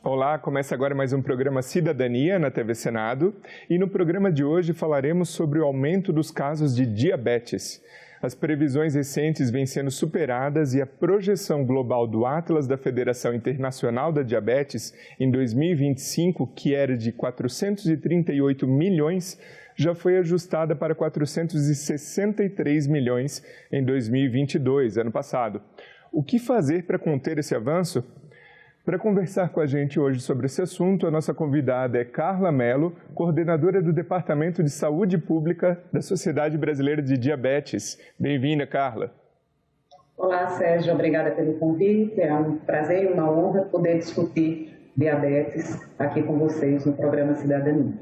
Olá, começa agora mais um programa Cidadania na TV Senado e no programa de hoje falaremos sobre o aumento dos casos de diabetes. As previsões recentes vêm sendo superadas e a projeção global do Atlas da Federação Internacional da Diabetes em 2025, que era de 438 milhões, já foi ajustada para 463 milhões em 2022, ano passado. O que fazer para conter esse avanço? Para conversar com a gente hoje sobre esse assunto, a nossa convidada é Carla Mello, coordenadora do Departamento de Saúde Pública da Sociedade Brasileira de Diabetes. Bem-vinda, Carla. Olá, Sérgio. Obrigada pelo convite. É um prazer e uma honra poder discutir diabetes aqui com vocês no programa Cidadania.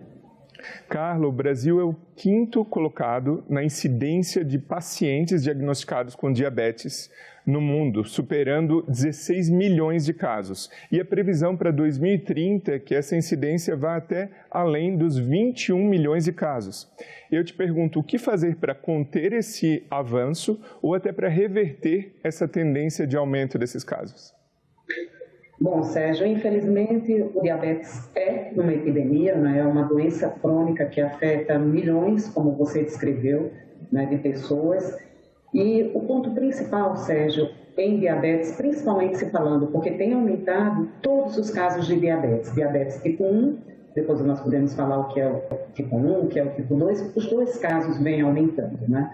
Carla, o Brasil é o 5º colocado na incidência de pacientes diagnosticados com diabetes no mundo, superando 16 milhões de casos. E a previsão para 2030 é que essa incidência vá até além dos 21 milhões de casos. Eu te pergunto, o que fazer para conter esse avanço ou até para reverter essa tendência de aumento desses casos? Bom, Sérgio, infelizmente o diabetes é uma epidemia, né? É uma doença crônica que afeta milhões, como você descreveu, né, de pessoas. E o ponto principal, Sérgio, em diabetes, principalmente se falando, porque tem aumentado todos os casos de diabetes. Diabetes tipo 1, depois nós podemos falar o que é o tipo 1, o que é o tipo 2, os dois casos vêm aumentando, né?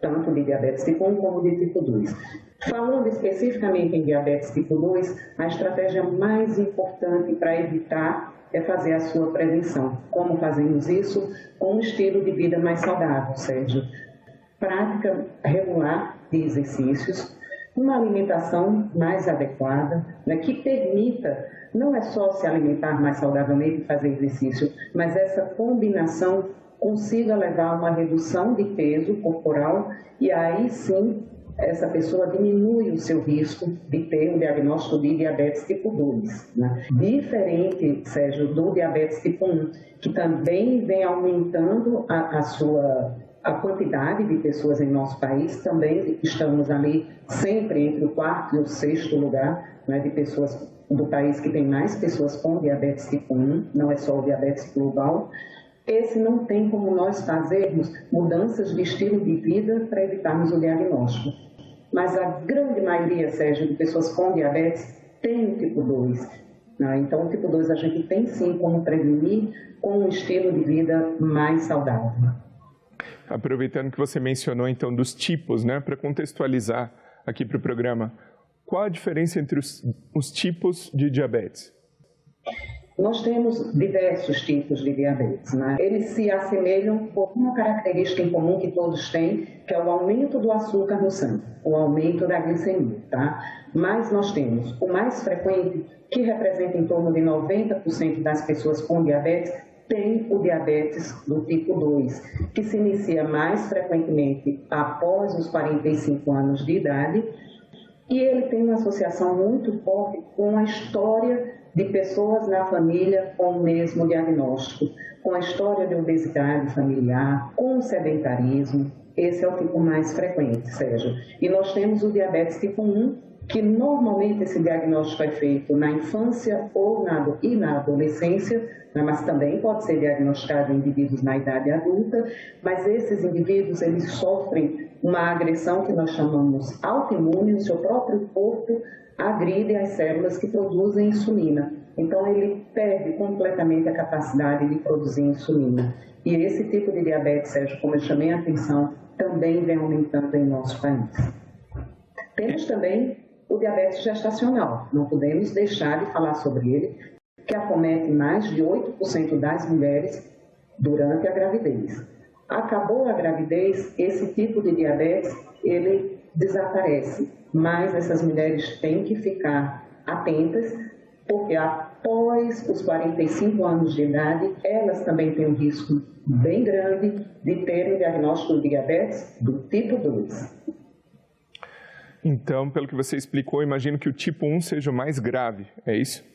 Tanto de diabetes tipo 1 como de tipo 2. Falando especificamente em diabetes tipo 2, a estratégia mais importante para evitar é fazer a sua prevenção. Como fazemos isso? Com um estilo de vida mais saudável, Sérgio. Prática regular de exercícios, uma alimentação mais adequada, né, que permita, não é só se alimentar mais saudavelmente e fazer exercício, mas essa combinação consiga levar a uma redução de peso corporal e aí sim essa pessoa diminui o seu risco de ter um diagnóstico de diabetes tipo 2. Né? Diferente, Sérgio, do diabetes tipo 1, que também vem aumentando a quantidade de pessoas em nosso país, também estamos ali sempre entre o 4º e o 6º lugar, né, de pessoas do país que tem mais pessoas com diabetes tipo 1, não é só o diabetes global. Esse não tem como nós fazermos mudanças de estilo de vida para evitarmos o diagnóstico. Mas a grande maioria, Sérgio, de pessoas com diabetes tem o tipo 2. Né? Então, o tipo 2 a gente tem sim como prevenir com um estilo de vida mais saudável. Aproveitando que você mencionou, então, dos tipos, né, para contextualizar aqui para o programa, qual a diferença entre os tipos de diabetes? Nós temos diversos tipos de diabetes, né? Eles se assemelham por uma característica em comum que todos têm, que é o aumento do açúcar no sangue, o aumento da glicemia, tá? Mas nós temos o mais frequente, que representa em torno de 90% das pessoas com diabetes, tem o diabetes do tipo 2, que se inicia mais frequentemente após os 45 anos de idade, e ele tem uma associação muito forte com a história de pessoas na família com o mesmo diagnóstico, com a história de obesidade familiar, com o sedentarismo. Esse é o tipo mais frequente, Sérgio. E nós temos o diabetes tipo 1, que normalmente esse diagnóstico é feito na infância ou na adolescência, né, mas também pode ser diagnosticado em indivíduos na idade adulta, mas esses indivíduos eles sofrem uma agressão que nós chamamos autoimune, o seu próprio corpo agride as células que produzem insulina. Então, ele perde completamente a capacidade de produzir insulina. E esse tipo de diabetes, Sérgio, como eu chamei a atenção, também vem aumentando em nosso país. Temos também o diabetes gestacional. Não podemos deixar de falar sobre ele, que acomete mais de 8% das mulheres durante a gravidez. Acabou a gravidez, esse tipo de diabetes, ele desaparece. Mas essas mulheres têm que ficar atentas, porque após os 45 anos de idade, elas também têm um risco bem grande de terem o diagnóstico de diabetes do tipo 2. Então, pelo que você explicou, imagino que o tipo 1 seja o mais grave, é isso?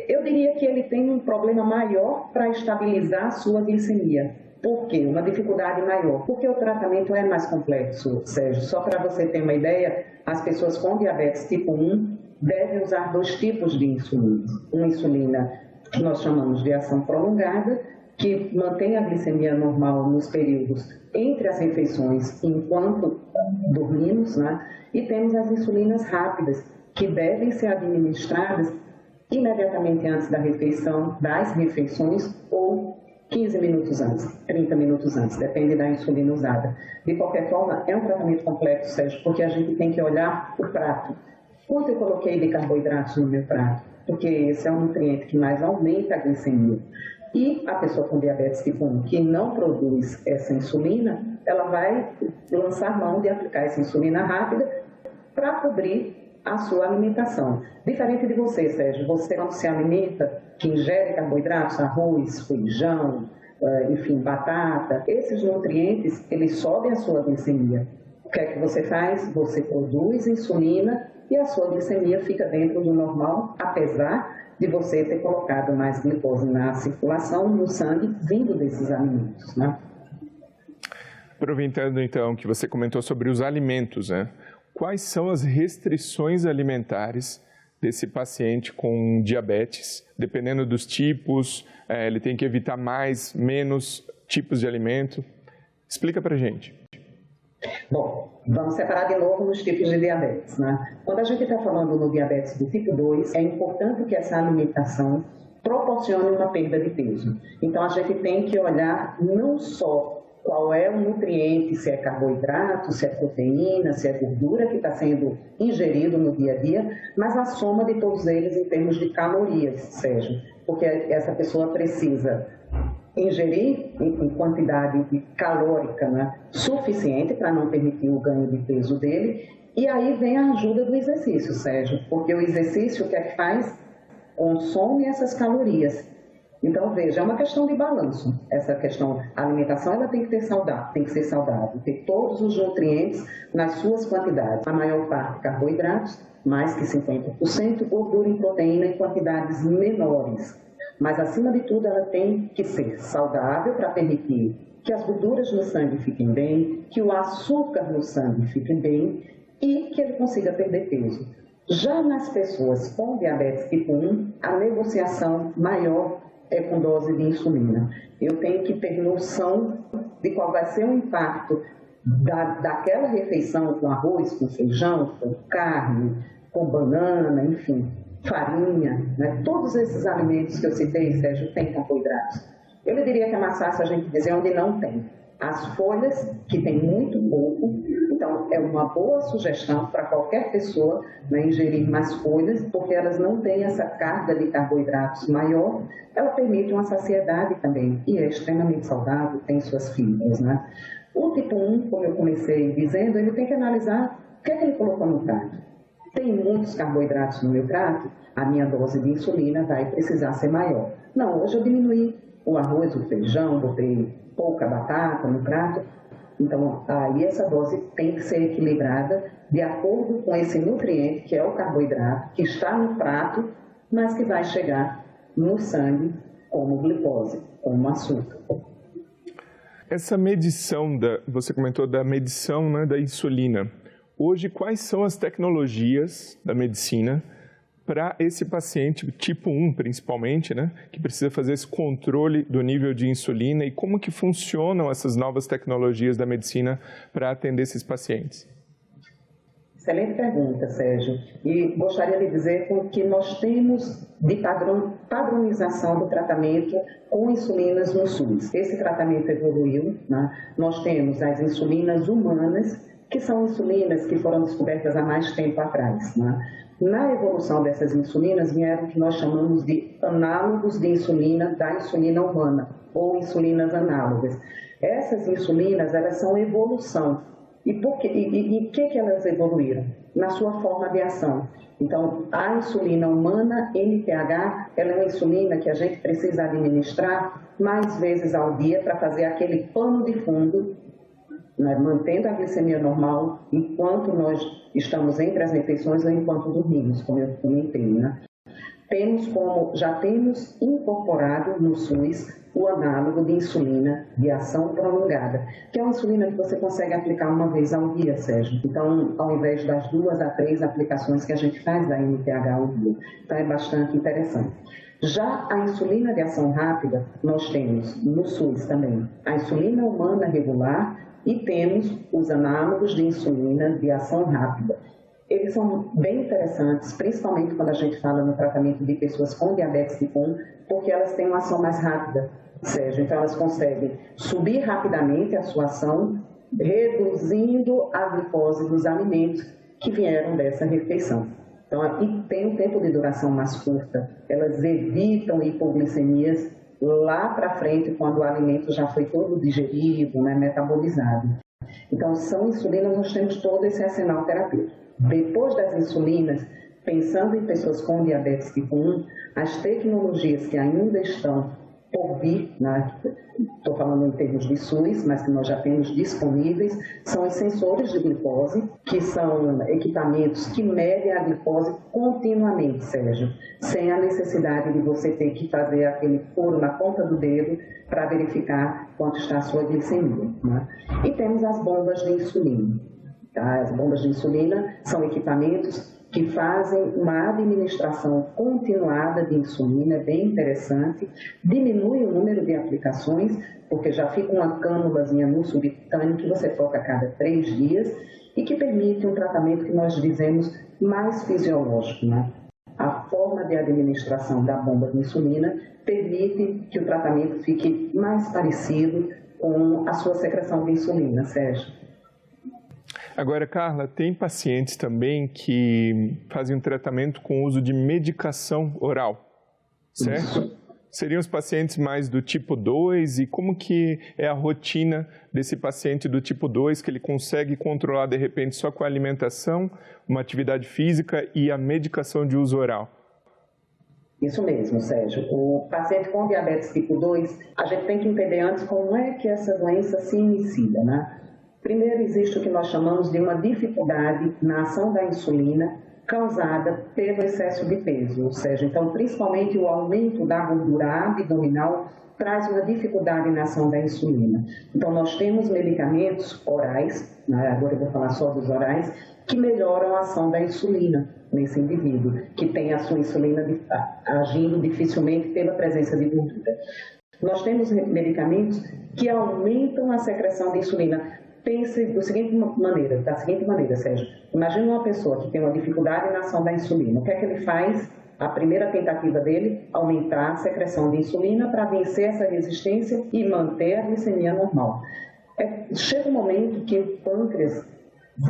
Eu diria que ele tem um problema maior para estabilizar a sua glicemia. Por quê? Uma dificuldade maior. Porque o tratamento é mais complexo, Sérgio. Só para você ter uma ideia, as pessoas com diabetes tipo 1 devem usar 2 tipos de insulina. Uma insulina que nós chamamos de ação prolongada, que mantém a glicemia normal nos períodos entre as refeições enquanto dormimos, né? E temos as insulinas rápidas, que devem ser administradas imediatamente antes da refeição, das refeições, ou 15 minutos antes, 30 minutos antes, depende da insulina usada. De qualquer forma, é um tratamento complexo, Sérgio, porque a gente tem que olhar o prato. Quanto eu coloquei de carboidratos no meu prato? Porque esse é o nutriente que mais aumenta a glicemia. E a pessoa com diabetes tipo 1 que não produz essa insulina, ela vai lançar mão de aplicar essa insulina rápida para cobrir a sua alimentação. Diferente de você, Sérgio, você quando se alimenta, que ingere carboidratos, arroz, feijão, enfim, batata, esses nutrientes, eles sobem a sua glicemia. O que é que você faz? Você produz insulina e a sua glicemia fica dentro do normal, apesar de você ter colocado mais glicose na circulação, no sangue, vindo desses alimentos, né? Aproveitando então que você comentou sobre os alimentos, né? Quais são as restrições alimentares desse paciente com diabetes? Dependendo dos tipos, ele tem que evitar mais, menos tipos de alimento? Explica pra gente. Bom, vamos separar de novo nos tipos de diabetes, né? Quando a gente está falando no diabetes do tipo 2, é importante que essa alimentação proporcione uma perda de peso. Então, a gente tem que olhar não só qual é o nutriente, se é carboidrato, se é proteína, se é gordura que está sendo ingerido no dia a dia, mas a soma de todos eles em termos de calorias, Sérgio, porque essa pessoa precisa ingerir em quantidade calórica, né, suficiente para não permitir o ganho de peso dele, e aí vem a ajuda do exercício, Sérgio, porque o exercício, o que é que faz? Consome essas calorias. Então, veja, é uma questão de balanço. Essa questão, a alimentação, ela tem que ser saudável, ter todos os nutrientes nas suas quantidades. A maior parte carboidratos, mais que 50%, gordura e proteína em quantidades menores. Mas, acima de tudo, ela tem que ser saudável para permitir que as gorduras no sangue fiquem bem, que o açúcar no sangue fique bem e que ele consiga perder peso. Já nas pessoas com diabetes tipo 1, a negociação maior é com dose de insulina. Eu tenho que ter noção de qual vai ser o impacto daquela refeição com arroz, com feijão, com carne, com banana, enfim, farinha, né? Todos esses alimentos que eu citei, Sérgio, têm carboidratos. Eu diria que é mais fácil a gente dizer onde não tem. As folhas, que tem muito pouco, então é uma boa sugestão para qualquer pessoa, né, ingerir mais folhas, porque elas não têm essa carga de carboidratos maior, ela permite uma saciedade também, e é extremamente saudável, tem suas fibras, né? O tipo 1, como eu comecei dizendo, ele tem que analisar o que é que ele colocou no prato. Tem muitos carboidratos no meu prato, a minha dose de insulina vai precisar ser maior. Não, hoje eu diminuí o arroz, o feijão, botei pouca batata no prato. Então, aí essa dose tem que ser equilibrada de acordo com esse nutriente, que é o carboidrato, que está no prato, mas que vai chegar no sangue como glicose, como açúcar. Essa medição, você comentou da medição, né, da insulina. Hoje, quais são as tecnologias da medicina para esse paciente tipo 1, principalmente, né, que precisa fazer esse controle do nível de insulina, e como que funcionam essas novas tecnologias da medicina para atender esses pacientes? Excelente pergunta, Sérgio. E gostaria de dizer que nós temos de padronização do tratamento com insulinas no SUS. Esse tratamento evoluiu, né? Nós temos as insulinas humanas, que são insulinas que foram descobertas há mais tempo atrás, né? Na evolução dessas insulinas vieram o que nós chamamos de análogos de insulina da insulina humana, ou insulinas análogas. Essas insulinas, elas são evolução. E que elas evoluíram? Na sua forma de ação. Então, a insulina humana, NPH, ela é uma insulina que a gente precisa administrar mais vezes ao dia para fazer aquele pano de fundo, né, mantendo a glicemia normal enquanto nós estamos entre as refeições ou enquanto dormimos, como eu comentei, né? Já temos incorporado no SUS o análogo de insulina de ação prolongada, que é uma insulina que você consegue aplicar uma vez ao dia, Sérgio. Então, ao invés das 2 a 3 aplicações que a gente faz da MTH ao dia. Então, é bastante interessante. Já a insulina de ação rápida, nós temos no SUS também a insulina humana regular e temos os análogos de insulina de ação rápida. Eles são bem interessantes, principalmente quando a gente fala no tratamento de pessoas com diabetes tipo 1, porque elas têm uma ação mais rápida, Sérgio. Então, elas conseguem subir rapidamente a sua ação, reduzindo a glicose dos alimentos que vieram dessa refeição. Então, e tem um tempo de duração mais curta. Elas evitam hipoglicemias lá para frente, quando o alimento já foi todo digerido, né, metabolizado. Então, são insulinas, nós temos todo esse arsenal terapêutico. Depois das insulinas, pensando em pessoas com diabetes tipo 1, as tecnologias que ainda estão por vir, estou falando em termos de SUS, mas que nós já temos disponíveis, são os sensores de glicose, que são equipamentos que medem a glicose continuamente, Sérgio, sem a necessidade de você ter que fazer aquele furo na ponta do dedo para verificar quanto está a sua glicemia. Né? E temos as bombas de insulina. Tá? As bombas de insulina são equipamentos que fazem uma administração continuada de insulina, bem interessante, diminui o número de aplicações, porque já fica uma cânulazinha no subcutâneo que você toca a cada 3 dias e que permite um tratamento que nós dizemos mais fisiológico, né? A forma de administração da bomba de insulina permite que o tratamento fique mais parecido com a sua secreção de insulina, Sérgio. Agora, Carla, tem pacientes também que fazem um tratamento com uso de medicação oral, certo? Isso. Seriam os pacientes mais do tipo 2 e como que é a rotina desse paciente do tipo 2 que ele consegue controlar de repente só com a alimentação, uma atividade física e a medicação de uso oral? Isso mesmo, Sérgio. O paciente com diabetes tipo 2, a gente tem que entender antes como é que essa doença se inicia, né? Primeiro, existe o que nós chamamos de uma dificuldade na ação da insulina causada pelo excesso de peso, ou seja, então, principalmente o aumento da gordura abdominal traz uma dificuldade na ação da insulina. Então, nós temos medicamentos orais, né, agora eu vou falar só dos orais, que melhoram a ação da insulina nesse indivíduo, que tem a sua insulina agindo dificilmente pela presença de gordura. Nós temos medicamentos que aumentam a secreção de insulina. Pense da seguinte maneira, Sérgio. Imagina uma pessoa que tem uma dificuldade na ação da insulina. O que é que ele faz? A primeira tentativa dele, aumentar a secreção de insulina para vencer essa resistência e manter a glicemia normal. Chega um momento que o pâncreas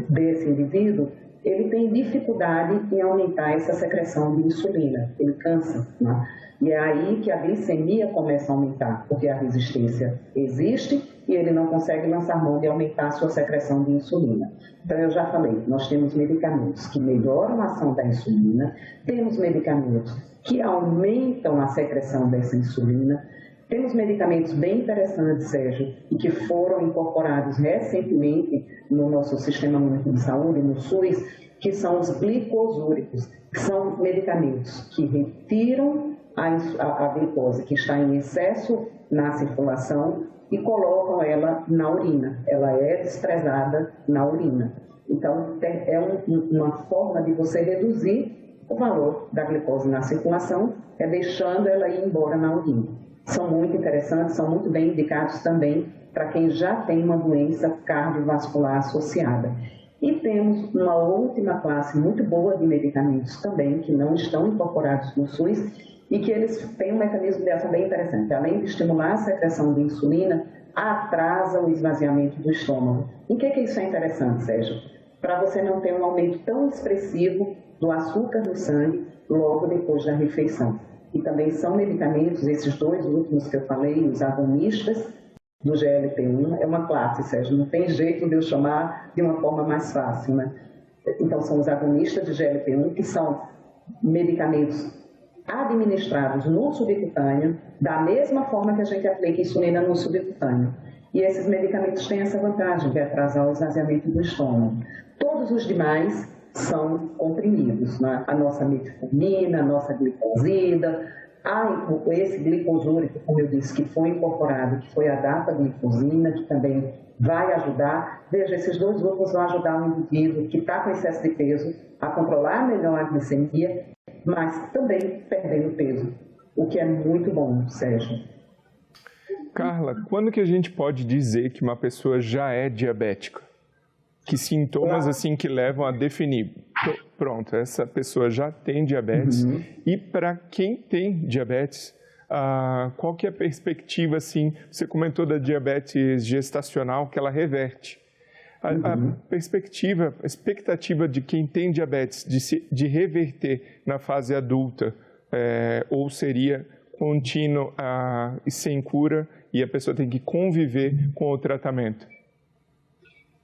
desse indivíduo, ele tem dificuldade em aumentar essa secreção de insulina. Ele cansa, né? E é aí que a glicemia começa a aumentar, porque a resistência existe e ele não consegue lançar mão de aumentar a sua secreção de insulina. Então, eu já falei, nós temos medicamentos que melhoram a ação da insulina, temos medicamentos que aumentam a secreção dessa insulina, temos medicamentos bem interessantes, Sérgio, e que foram incorporados recentemente no nosso Sistema Único de Saúde, no SUS, que são os glicosúricos, que são medicamentos que retiram a glicose que está em excesso na circulação e colocam ela na urina. Ela é desprezada na urina. Então, é uma forma de você reduzir o valor da glicose na circulação, é deixando ela ir embora na urina. São muito interessantes, são muito bem indicados também para quem já tem uma doença cardiovascular associada. E temos uma última classe muito boa de medicamentos também, que não estão incorporados no SUS, e que eles têm um mecanismo de ação bem interessante. Além de estimular a secreção de insulina, atrasa o esvaziamento do estômago. Em que isso é interessante, Sérgio? Para você não ter um aumento tão expressivo do açúcar no sangue logo depois da refeição. E também são medicamentos, esses 2 últimos que eu falei, os agonistas do GLP-1, é uma classe, Sérgio, não tem jeito de eu chamar de uma forma mais fácil, né? Então, são os agonistas de GLP-1, que são medicamentos administrados no subcutâneo, da mesma forma que a gente aplica insulina no subcutâneo. E esses medicamentos têm essa vantagem de atrasar o esvaziamento do estômago. Todos os demais são comprimidos, né? A nossa metformina, a nossa glicosida, esse glicosúrico, como eu disse, que foi incorporado, que foi a dapaglifosina, que também vai ajudar. Veja, esses dois grupos vão ajudar o indivíduo que está com excesso de peso a controlar melhor a glicemia, mas também perdendo peso, o que é muito bom, Sérgio. Carla, quando que a gente pode dizer que uma pessoa já é diabética? Que sintomas assim que levam a definir, pronto, essa pessoa já tem diabetes. E para quem tem diabetes, qual que é a perspectiva, assim, você comentou da diabetes gestacional, que ela reverte. A perspectiva, a expectativa de quem tem diabetes de reverter na fase adulta, ou seria contínuo e sem cura, e a pessoa tem que conviver com o tratamento?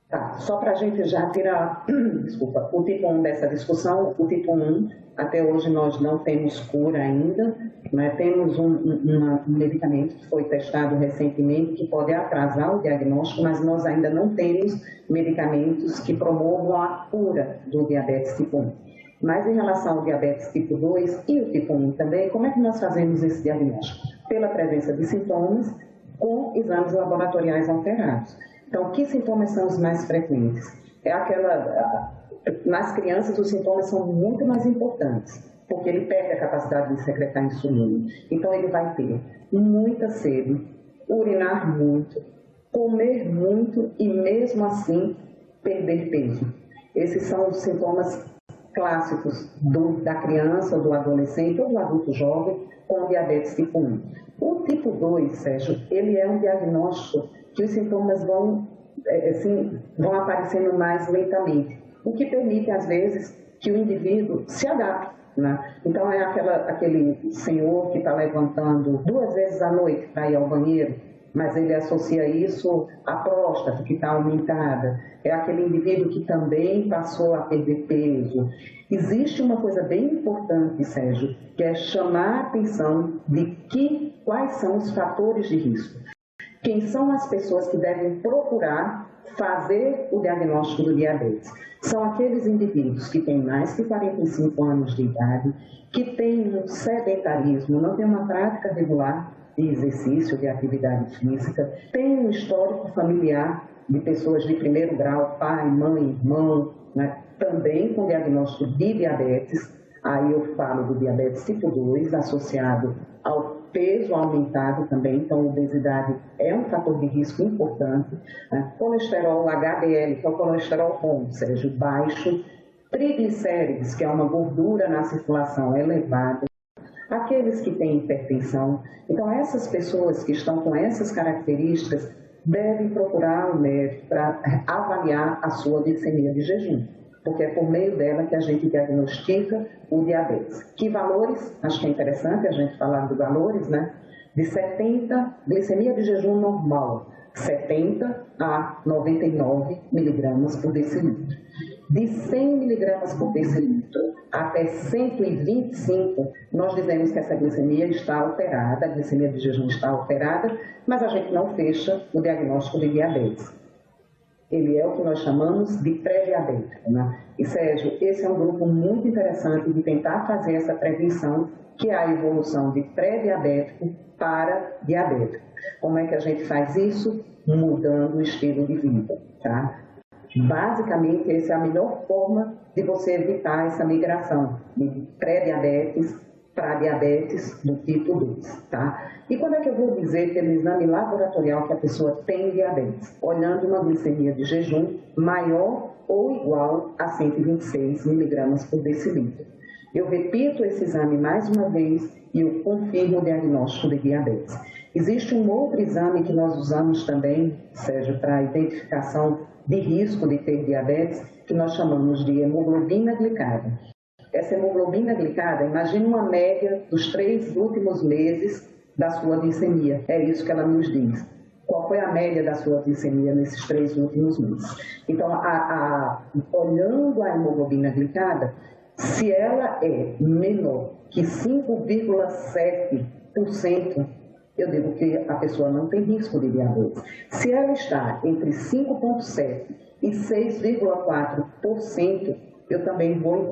Tá, só para a gente já tirar, desculpa, o tipo 1 dessa discussão, o tipo 1, até hoje nós não temos cura ainda, né? Temos um medicamento que foi testado recentemente que pode atrasar o diagnóstico, mas nós ainda não temos medicamentos que promovam a cura do diabetes tipo 1. Mas em relação ao diabetes tipo 2 e o tipo 1 também, como é que nós fazemos esse diagnóstico? Pela presença de sintomas com exames laboratoriais alterados. Então, que sintomas são os mais frequentes? Nas crianças, os sintomas são muito mais importantes, porque ele perde a capacidade de secretar insulina. Então, ele vai ter muita sede, urinar muito, comer muito e, mesmo assim, perder peso. Esses são os sintomas clássicos da criança, do adolescente ou do adulto jovem com diabetes tipo 1. O tipo 2, Sérgio, ele é um diagnóstico que os sintomas vão aparecendo mais lentamente, o que permite, às vezes, que o indivíduo se adapte, né? Então, é aquele senhor que está levantando 2 vezes à noite para ir ao banheiro, mas ele associa isso à próstata que está aumentada. É aquele indivíduo que também passou a perder peso. Existe uma coisa bem importante, Sérgio, que é chamar a atenção de quais são os fatores de risco. Quem são as pessoas que devem procurar fazer o diagnóstico do diabetes? São aqueles indivíduos que têm mais de 45 anos de idade, que têm um sedentarismo, não têm uma prática regular de exercício, de atividade física, têm um histórico familiar de pessoas de primeiro grau, pai, mãe, irmão, né, também com diagnóstico de diabetes. Aí eu falo do diabetes tipo 2, associado ao peso aumentado também, então a obesidade é um fator de risco importante. Né? Colesterol HDL, que é o colesterol bom, ou seja, baixo. Triglicérides, que é uma gordura na circulação elevada. Aqueles que têm hipertensão. Então, essas pessoas que estão com essas características devem procurar o médico para avaliar a sua glicemia de jejum, porque é por meio dela que a gente diagnostica o diabetes. Que valores? Acho que é interessante a gente falar de valores, né? De 70, glicemia de jejum normal, 70 a 99 miligramas por decilitro. De 100 miligramas por decilitro até 125, nós dizemos que essa glicemia está alterada, a glicemia de jejum está alterada, mas a gente não fecha o diagnóstico de diabetes. Ele é o que nós chamamos de pré-diabético, né? E, Sérgio, esse é um grupo muito interessante de tentar fazer essa prevenção, que é a evolução de pré-diabético para diabético. Como é que a gente faz isso? Mudando o estilo de vida, tá? Basicamente, essa é a melhor forma de você evitar essa migração de pré-diabetes para diabetes do tipo 2, tá? E quando é que eu vou dizer pelo exame laboratorial que a pessoa tem diabetes? Olhando uma glicemia de jejum maior ou igual a 126 miligramas por decilitro. Eu repito esse exame mais uma vez e eu confirmo o diagnóstico de diabetes. Existe um outro exame que nós usamos também, Sérgio, para identificação de risco de ter diabetes, que nós chamamos de hemoglobina glicada. Essa hemoglobina glicada, imagine uma média dos 3 últimos meses da sua glicemia. É isso que ela nos diz. Qual foi a média da sua glicemia nesses 3 últimos meses? Então, olhando a hemoglobina glicada, se ela é menor que 5,7%, eu digo que a pessoa não tem risco de diabetes. Se ela está entre 5,7% e 6,4%, eu também vou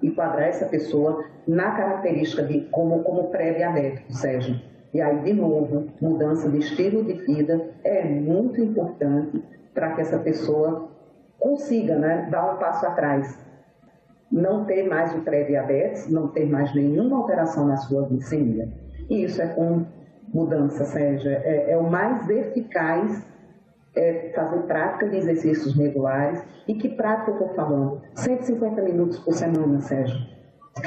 enquadrar essa pessoa na característica de como pré-diabético, Sérgio. E aí, de novo, mudança de estilo de vida é muito importante para que essa pessoa consiga, né, dar um passo atrás. Não ter mais o pré-diabetes, não ter mais nenhuma alteração na sua glicemia. E isso é com mudança, Sérgio. É o mais eficaz fazer prática de exercícios regulares. E que prática eu estou falando? 150 minutos por semana, Sérgio.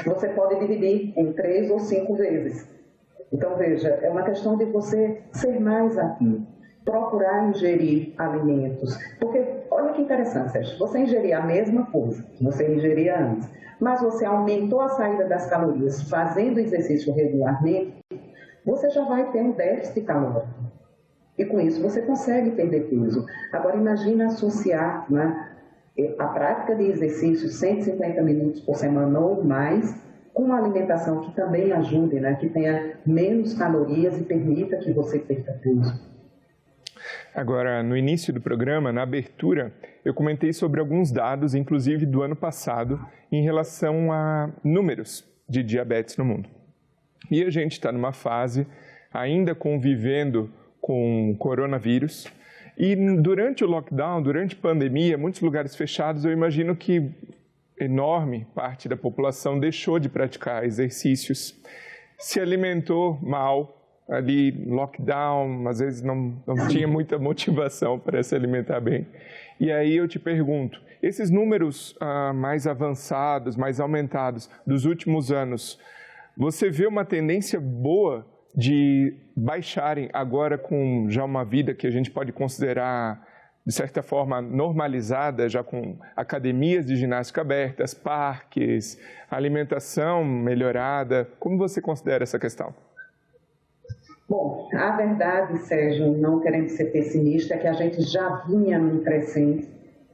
Você pode dividir em 3 ou 5 vezes. Então, veja, é uma questão de você ser mais ativo, procurar ingerir alimentos. Porque, olha que interessante, Sérgio, você ingerir a mesma coisa que você ingeria antes, mas você aumentou a saída das calorias fazendo exercício regularmente, você já vai ter um déficit calórico. E com isso você consegue perder peso. Agora imagine associar, né, a prática de exercício 150 minutos por semana ou mais com uma alimentação que também ajude, né, que tenha menos calorias e permita que você perca peso. Agora, no início do programa, na abertura, eu comentei sobre alguns dados, inclusive do ano passado, em relação a números de diabetes no mundo. E a gente está numa fase ainda convivendo com o coronavírus. E durante o lockdown, durante a pandemia, muitos lugares fechados, eu imagino que enorme parte da população deixou de praticar exercícios, se alimentou mal, ali lockdown, às vezes não tinha muita motivação para se alimentar bem. E aí eu te pergunto, esses números mais avançados, mais aumentados dos últimos anos, você vê uma tendência boa de baixarem agora com já uma vida que a gente pode considerar, de certa forma, normalizada, já com academias de ginástica abertas, parques, alimentação melhorada? Como você considera essa questão? Bom, a verdade, Sérgio, não querendo ser pessimista, é que a gente já vinha num crescente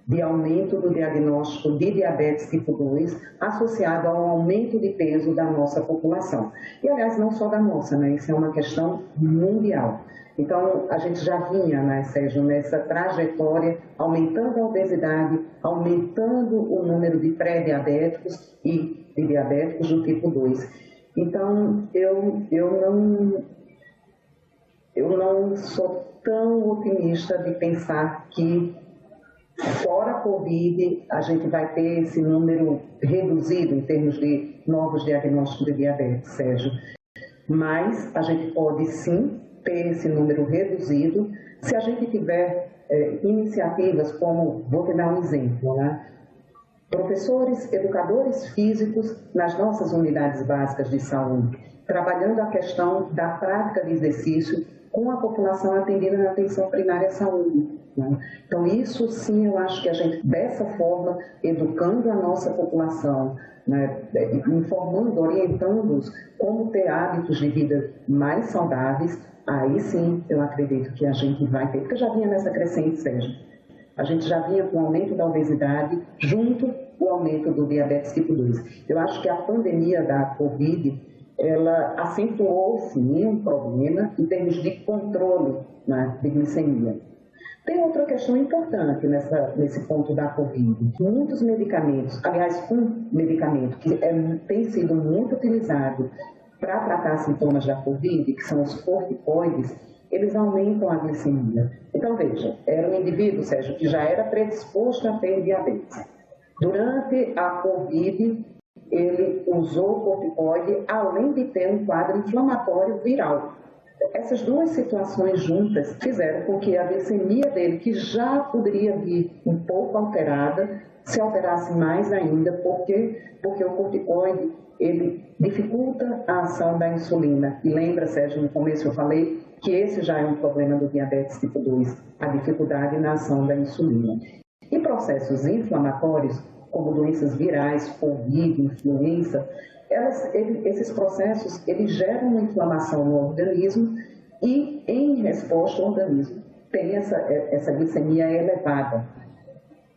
de aumento do diagnóstico de diabetes tipo 2, associado ao aumento de peso da nossa população. E, aliás, não só da nossa, né? Isso é uma questão mundial. Então, a gente já vinha, né, Sérgio, nessa trajetória, aumentando a obesidade, aumentando o número de pré-diabéticos e de diabéticos do tipo 2. Então, eu não sou tão otimista de pensar que fora a Covid, a gente vai ter esse número reduzido em termos de novos diagnósticos de diabetes, Sérgio. Mas a gente pode sim ter esse número reduzido se a gente tiver iniciativas como, vou te dar um exemplo, né? Professores, educadores físicos nas nossas unidades básicas de saúde, trabalhando a questão da prática de exercício com a população atendida na atenção primária à saúde. Então, isso sim, eu acho que a gente, dessa forma, educando a nossa população, né, informando, orientando-os como ter hábitos de vida mais saudáveis, aí sim, eu acredito que a gente vai ter, porque já vinha nessa crescente, Sérgio. A gente já vinha com o aumento da obesidade, junto com o aumento do diabetes tipo 2. Eu acho que a pandemia da Covid, ela acentuou, sim, um problema em termos de controle, né, de glicemia. Tem outra questão importante nesse ponto da Covid. Muitos medicamentos, aliás, um medicamento que tem sido muito utilizado para tratar sintomas da Covid, que são os corticoides, eles aumentam a glicemia. Então, veja, era um indivíduo, Sérgio, que já era predisposto a ter diabetes. Durante a Covid, ele usou o corticoide, além de ter um quadro inflamatório viral. Essas duas situações juntas fizeram com que a glicemia dele, que já poderia vir um pouco alterada, se alterasse mais ainda, porque o corticoide ele dificulta a ação da insulina. E lembra, Sérgio, no começo eu falei que esse já é um problema do diabetes tipo 2, a dificuldade na ação da insulina. E processos inflamatórios, como doenças virais, Covid, influenza, esses processos eles geram uma inflamação no organismo e, em resposta, o organismo tem essa glicemia elevada,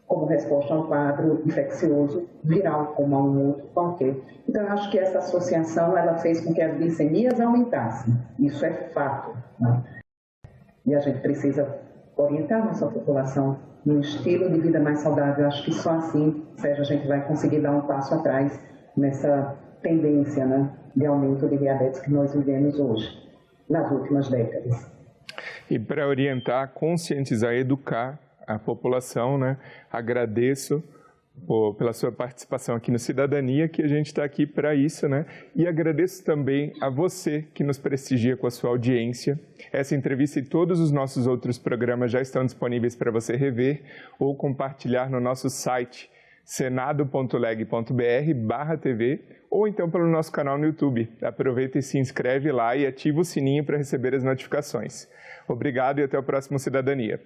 como resposta a um quadro infeccioso viral, como a um outro qualquer. Então, eu acho que essa associação ela fez com que as glicemias aumentassem. Isso é fato, né? E a gente precisa orientar a nossa população num estilo de vida mais saudável. Acho que só assim, Sérgio, a gente vai conseguir dar um passo atrás nessa tendência, né, de aumento de diabetes que nós vivemos hoje, nas últimas décadas. E para orientar, conscientizar e educar a população, né, agradeço pela sua participação aqui no Cidadania, que a gente está aqui para isso, né? E agradeço também a você que nos prestigia com a sua audiência. Essa entrevista e todos os nossos outros programas já estão disponíveis para você rever ou compartilhar no nosso site senado.leg.br/TV ou então pelo nosso canal no YouTube. Aproveita e se inscreve lá e ativa o sininho para receber as notificações. Obrigado e até o próximo Cidadania.